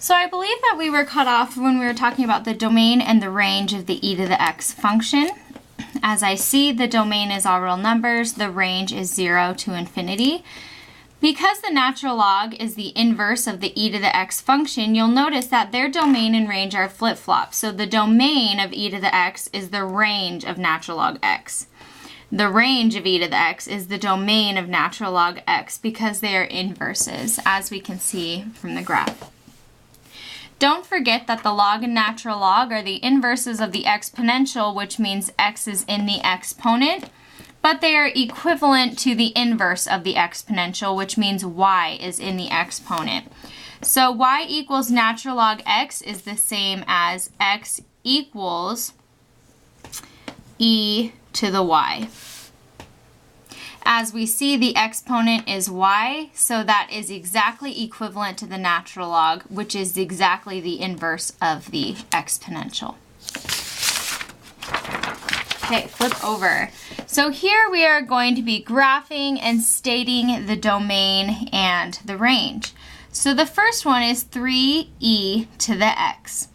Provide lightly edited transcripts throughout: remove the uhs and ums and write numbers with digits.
So I believe that we were cut off when we were talking about the domain and the range of the e to the x function. As I see, the domain is all real numbers, the range is 0 to infinity. Because the natural log is the inverse of the e to the x function, you'll notice that their domain and range are flip-flops. So the domain of e to the x is the range of natural log x. The range of e to the x is the domain of natural log x because they are inverses, as we can see from the graph. Don't forget that the log and natural log are the inverses of the exponential, which means x is in the exponent, but they are equivalent to the inverse of the exponential, which means y is in the exponent. So y equals natural log x is the same as x equals e to the y. As we see, the exponent is y, so that is exactly equivalent to the natural log, which is exactly the inverse of the exponential. Okay, flip over. So here we are going to be graphing and stating the domain and the range. So the first one is 3e to the x.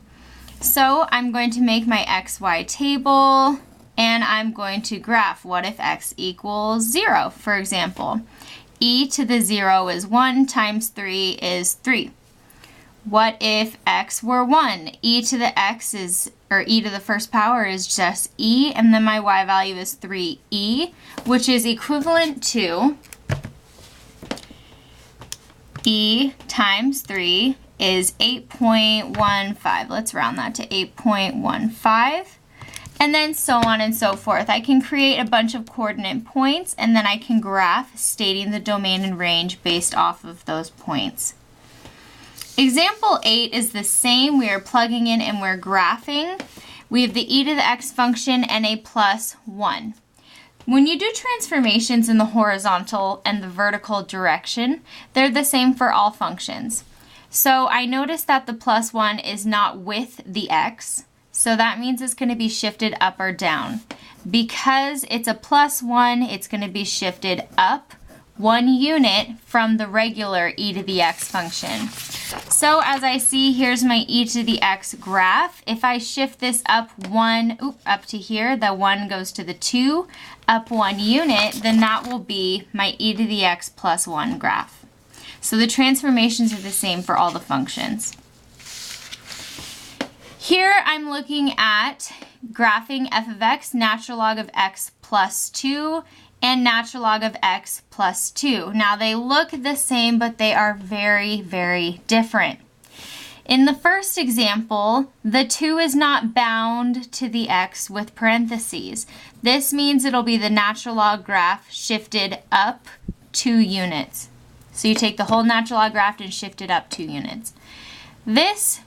So I'm going to make my xy table, and I'm going to graph what if x equals 0, for example. E to the 0 is 1 times 3 is 3. What if x were 1? E to the x is, or e to the first power is just e, and then my y value is 3e, which is equivalent to e times 3 is 8.15. Let's round that to 8.15. And then so on and so forth. I can create a bunch of coordinate points, and then I can graph stating the domain and range based off of those points. Example 8 is the same. We are plugging in and we're graphing. We have the e to the x function and a plus 1. When you do transformations in the horizontal and the vertical direction, they're the same for all functions. So I notice that the plus 1 is not with the x. So that means it's going to be shifted up or down. Because it's a plus 1, it's going to be shifted up 1 unit from the regular e to the x function. So as I see, here's my e to the x graph. If I shift this up up to here, the 1 goes to the 2, up 1 unit, then that will be my e to the x plus 1 graph. So the transformations are the same for all the functions. Here I'm looking at graphing f of x, natural log of x plus 2, and natural log of x plus 2. Now they look the same, but they are very, very different. In the first example, the 2 is not bound to the x with parentheses. This means it'll be the natural log graph shifted up 2 units. So you take the whole natural log graph and shift it up 2 units. This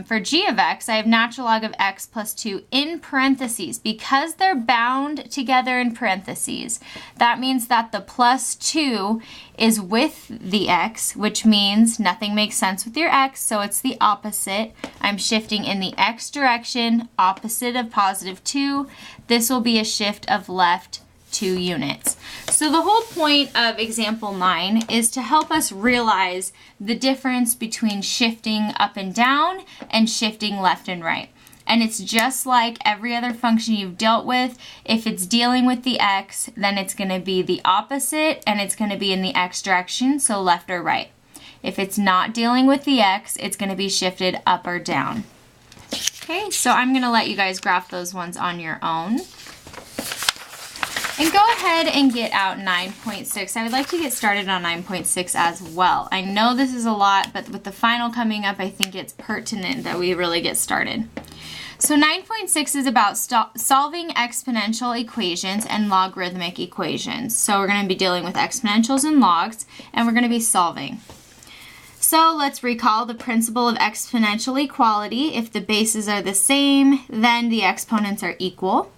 for g of x, I have natural log of x plus 2 in parentheses. Because they're bound together in parentheses, that means that the plus 2 is with the x, which means nothing makes sense with your x, so it's the opposite. I'm shifting in the x direction, opposite of positive 2. This will be a shift of left 2 units. So the whole point of example 9 is to help us realize the difference between shifting up and down and shifting left and right. And it's just like every other function you've dealt with. If it's dealing with the x, then it's going to be the opposite and it's going to be in the x direction, so left or right. If it's not dealing with the x, it's going to be shifted up or down. Okay, so I'm going to let you guys graph those ones on your own. And go ahead and get out 9.6. I would like to get started on 9.6 as well. I know this is a lot, but with the final coming up, I think it's pertinent that we really get started. So 9.6 is about solving exponential equations and logarithmic equations. So we're going to be dealing with exponentials and logs, and we're going to be solving. So let's recall the principle of exponential equality. If the bases are the same, then the exponents are equal.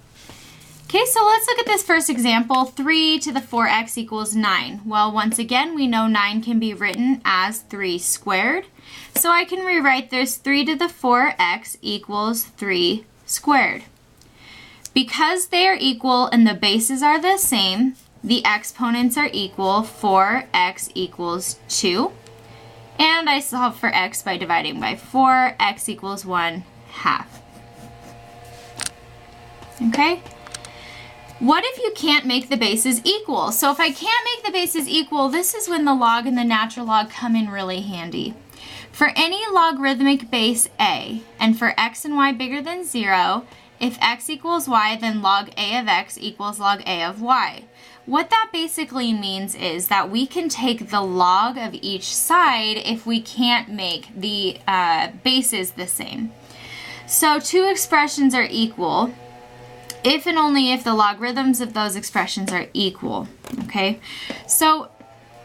Okay, so let's look at this first example. 3 to the 4x equals 9. Well, once again, we know 9 can be written as 3 squared. So I can rewrite this 3 to the 4x equals 3 squared. Because they are equal and the bases are the same, the exponents are equal. 4x equals 2. And I solve for x by dividing by 4. X equals 1/2. Okay? What if you can't make the bases equal? So if I can't make the bases equal, this is when the log and the natural log come in really handy. For any logarithmic base a, and for x and y bigger than 0, if x equals y, then log a of x equals log a of y. What that basically means is that we can take the log of each side if we can't make the bases the same. So two expressions are equal if and only if the logarithms of those expressions are equal, okay? So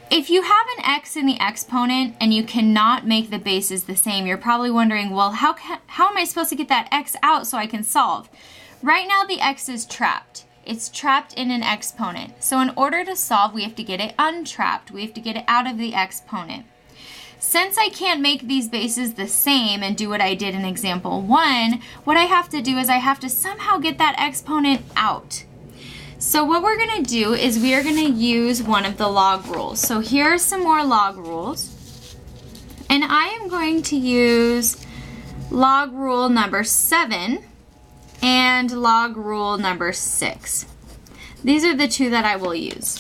if you have an x in the exponent and you cannot make the bases the same, you're probably wondering, well, how am I supposed to get that x out so I can solve? Right now the x is trapped. It's trapped in an exponent. So in order to solve, we have to get it untrapped. We have to get it out of the exponent. Since I can't make these bases the same and do what I did in example 1, what I have to do is I have to somehow get that exponent out. So what we're going to do is we are going to use one of the log rules. So here are some more log rules. And I am going to use log rule number 7 and log rule number 6. These are the two that I will use.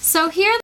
So here